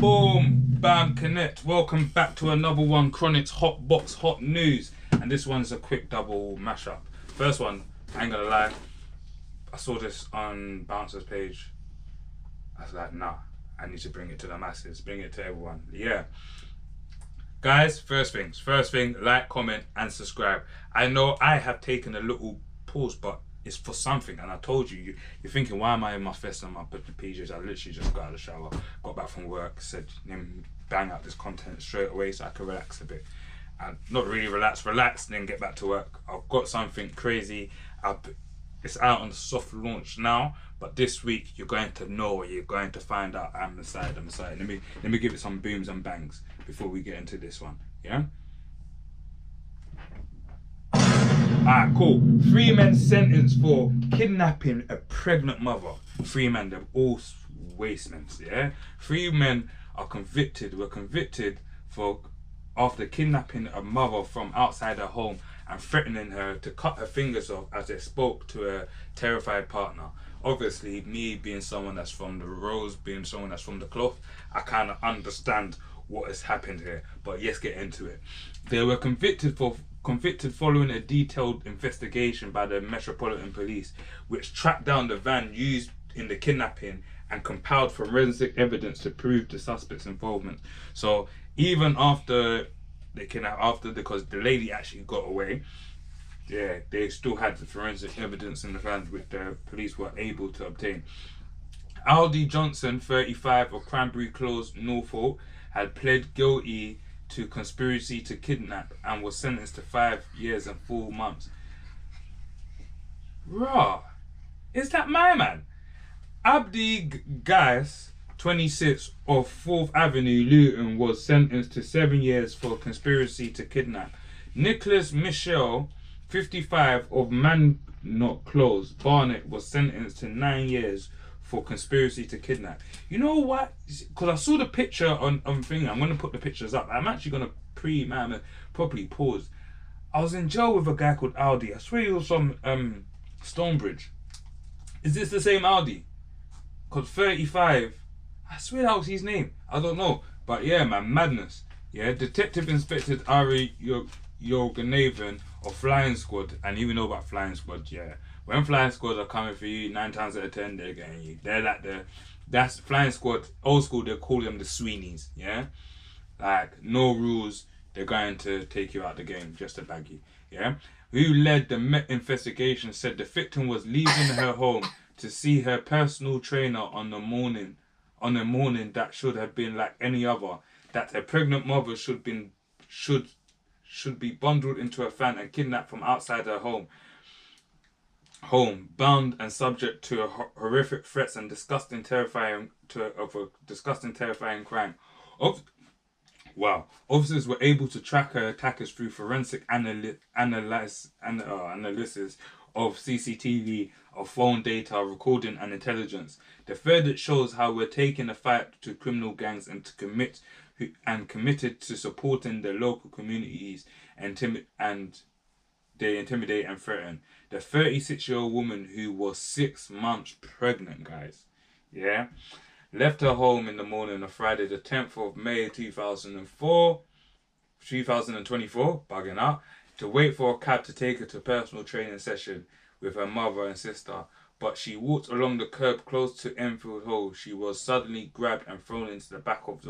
Boom, bam, connect. Welcome back to another one, Chronic's Hot Box Hot News. And this one's a quick double mashup. First one, I ain't gonna lie, I saw this on Bouncer's page. I was like, nah, I need to bring it to the masses, bring it to everyone. Yeah. Guys, first thing, like, comment, and subscribe. I know I have taken a little pause, but it's for something. And I told you, you're thinking, why am I in my vest and my PJs? I literally just got out of the shower, got back from work, said, bang out this content straight away so I could relax a bit. And not really relax, and then get back to work. I've got something crazy. It's out on the soft launch now, but this week you're going to know, you're going to find out. I'm excited. Let me give it some booms and bangs before we get into this one. Yeah. Alright, cool. 3 men sentenced for kidnapping a pregnant mother. 3 men, they're all wastemen. Yeah. 3 men were convicted for after kidnapping a mother from outside her home and threatening her to cut her fingers off as they spoke to a terrified partner. Obviously, me being someone that's from the rose, being someone that's from the cloth, I kind of understand what has happened here. But let's get into it. They were convicted following a detailed investigation by the Metropolitan Police, which tracked down the van used in the kidnapping and compiled forensic evidence to prove the suspect's involvement. So even after they kidnapped, because the lady actually got away, yeah, they still had the forensic evidence in the van which the police were able to obtain. Audi Johnson, 35, of Cranberry Close, Northolt, had pled guilty to conspiracy to kidnap and was sentenced to 5 years and 4 months. Rah, is that my man? Ahmad Ghiasi, 26, of 4th Avenue, Luton, was sentenced to 7 years for conspiracy to kidnap. Nicholas Michel, 55, of Mannock Close, Barnet, was sentenced to 9 years for conspiracy to kidnap. You know what? Because I saw the picture on thing. I'm going to put the pictures up. I'm actually going to properly pause. I was in jail with a guy called Audi. I swear he was from Stonebridge. Is this the same Audi? Because 35, I swear that was his name. I don't know. But yeah, man, madness. Yeah, Detective Inspector Ari Yoganathan of Flying Squad, and you know about Flying Squad, yeah. When Flying Squad are coming for you, 9 times out of 10, they're getting you. They're like that's Flying Squad, old school, they call them the Sweeneys, yeah? Like, no rules, they're going to take you out the game just to bag you, yeah? Who led the Met investigation said the victim was leaving her home to see her personal trainer on a morning that should have been like any other, that a pregnant mother should be bundled into a van and kidnapped from outside her home, bound and subject to horrific threats and disgusting, terrifying crime. Officers were able to track her attackers through forensic analysis of CCTV, of phone data, recording, and intelligence. The verdict shows how we're taking the fight to criminal gangs and committed to supporting the local communities and they intimidate and threaten. The 36-year-old woman, who was 6 months pregnant, guys, yeah, left her home in the morning of Friday the 10th of May 2024, bugging out, to wait for a cab to take her to a personal training session with her mother and sister. But she walked along the curb close to Enfield Hall. She was suddenly grabbed and thrown into the back of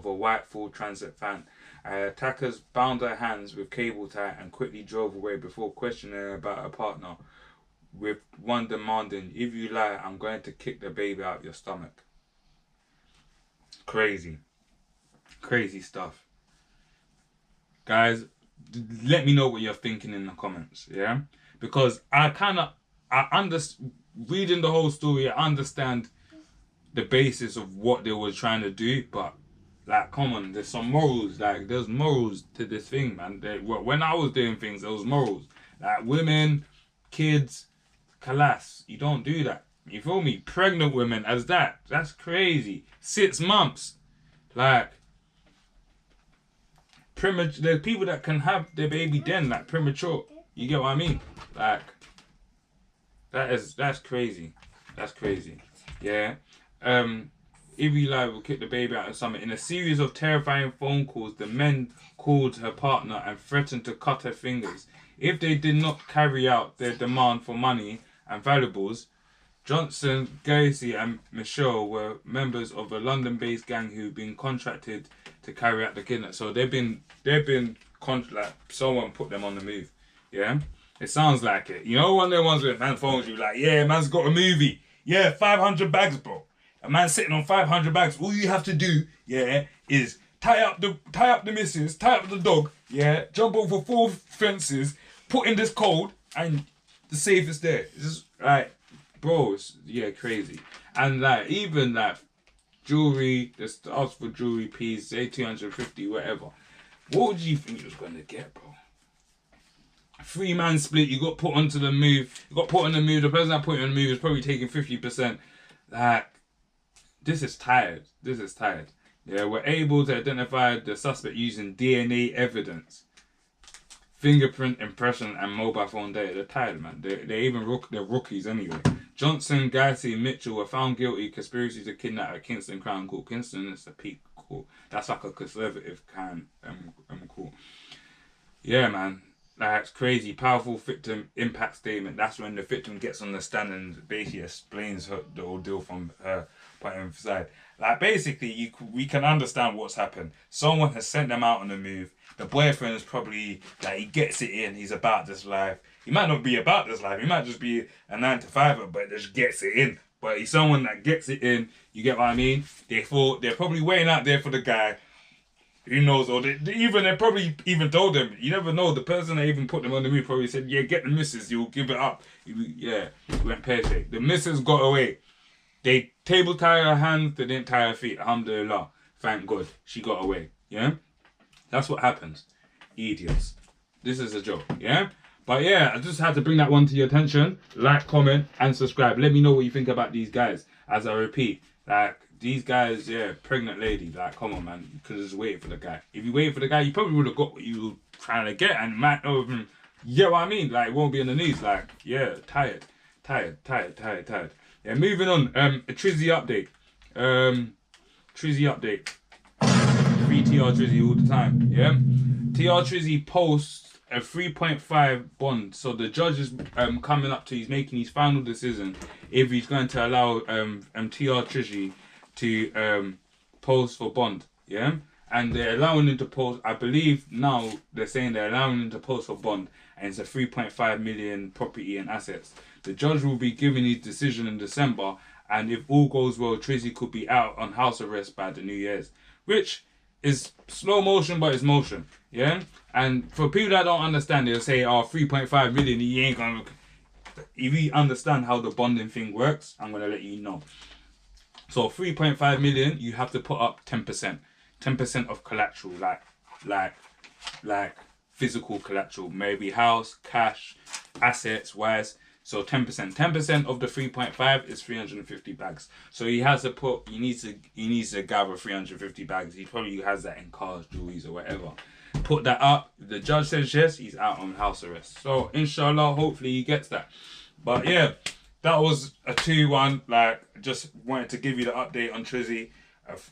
a white Ford Transit van. Attackers bound her hands with cable tie and quickly drove away before questioning her about her partner, with one demanding, "If you lie, I'm going to kick the baby out of your stomach." Crazy stuff. Guys, let me know what you're thinking in the comments, yeah? Because reading the whole story, I understand the basis of what they were trying to do, but like, come on, there's some morals. Like, there's morals to this thing, man. When I was doing things, there was morals. Like, women, kids, kalas, you don't do that. You feel me? Pregnant women as that's crazy. 6 months. Like, there's people that can have their baby then, like, premature. You get what I mean? Like, that's crazy. That's crazy. Yeah. Ivy Live will kick the baby out of summer. In a series of terrifying phone calls, the men called her partner and threatened to cut her fingers. If they did not carry out their demand for money and valuables, Johnson, Ghiasi and Michelle were members of a London-based gang who've been contracted to carry out the kidnap. So they've been like someone put them on the move. Yeah, it sounds like it. You know, one of the ones where man phones you like, yeah, man's got a movie. Yeah, 500 bags, bro. A man sitting on 500 bags. All you have to do, yeah, is tie up the missus, tie up the dog, yeah, jump over 4 fences, put in this code, and the safe is there. It's just like, bro, it's, yeah, crazy. And like, even like jewelry, just ask for jewelry piece, say 250, whatever. What would you think you was gonna get, bro? 3-man split, you got put onto the move. You got put on the move. The person that put you on the move is probably taking 50%. Like, this is tired. This is tired. Yeah, we're able to identify the suspect using DNA evidence, fingerprint impression, and mobile phone data. They're tired, man. They're rookies anyway. Johnson, Ghiasi, and Mitchell were found guilty of conspiracy to kidnap at Kingston Crown Court. Kingston is a peak court. That's like a conservative kind court. Yeah, man. That's crazy. Powerful victim impact statement. That's when the victim gets on the stand and basically explains the ordeal from her point of side. Like, basically, we can understand what's happened. Someone has sent them out on the move. The boyfriend is probably, like, he gets it in. He's about this life. He might not be about this life. He might just be a 9-to-5er, but just gets it in. But he's someone that gets it in. You get what I mean? They're probably waiting out there for the guy. Who knows? Or they probably even told them. You never know. The person that even put them on the move probably said, yeah, get the missus. You'll give it up. Yeah, it went pear-shaped. The missus got away. They table tie her hands. They didn't tie her feet. Alhamdulillah. Thank God. She got away. Yeah? That's what happens. Idiots. This is a joke. Yeah? But yeah, I just had to bring that one to your attention. Like, comment, and subscribe. Let me know what you think about these guys. As I repeat, like, these guys, yeah, pregnant lady, like, come on, man. You could have just waited for the guy. If you waited for the guy, you probably would have got what you were trying to get, and might not even, you know what I mean? Like, it won't be in the news. Like, yeah, tired. Yeah, moving on. A Trizzy update. Trizzy update. Free Tr Trizzy all the time. Yeah. Tr Trizzy posts a 3.5 bond. So the judge is coming up to, he's making his final decision if he's going to allow Tr Trizzy to post for bond. Yeah. And they're allowing him to post, I believe now they're saying they're allowing him to post for bond, and it's a 3.5 million property and assets. The judge will be giving his decision in December, and if all goes well, Trizzy could be out on house arrest by the New Year's, which is slow motion, but it's motion. Yeah. And for people that don't understand, they'll say, oh, 3.5 million, he ain't gonna. If you understand how the bonding thing works, I'm gonna let you know. So 3.5 million, you have to put up 10%. 10% of collateral, like physical collateral, maybe house, cash, assets wise. So 10%. 10% of the 3.5 is 350 bags. So he has to put, he needs to gather 350 bags. He probably has that in cars, jewelries, or whatever. Put that up. If the judge says yes, he's out on house arrest. So inshallah, hopefully he gets that. But yeah, that was a 2-1. Like, just wanted to give you the update on Trizzy.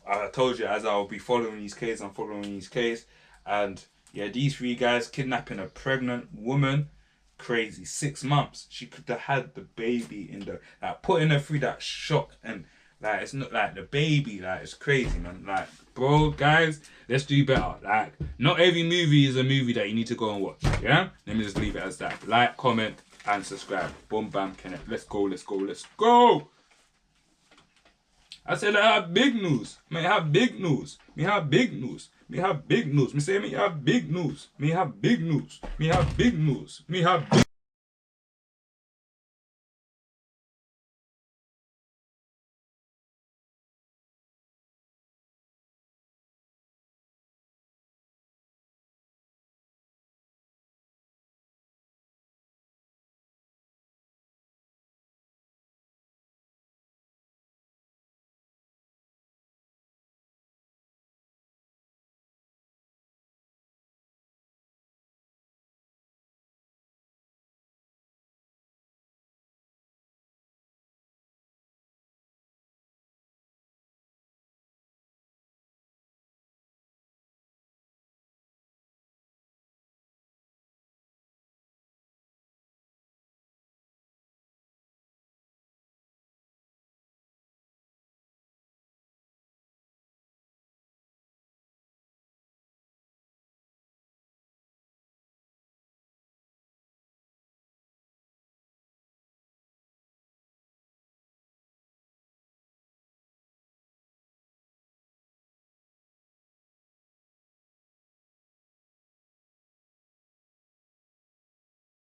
I told you, as I'll be following his case, I'm following his case. And yeah, these 3 guys kidnapping a pregnant woman. Crazy. 6 months. She could have had the baby in the, like, putting her through that shock, and like, it's not like the baby, like, it's crazy, man. Like, bro, guys, let's do better. Like, not every movie is a movie that you need to go and watch. Yeah? Let me just leave it as that. Like, comment, and subscribe. Boom, bam, connect. Let's go. I said I have big news. Me have big news. Me have big news. Me have big news. Me say me have big news. Me have big news. Me have big news. Me have big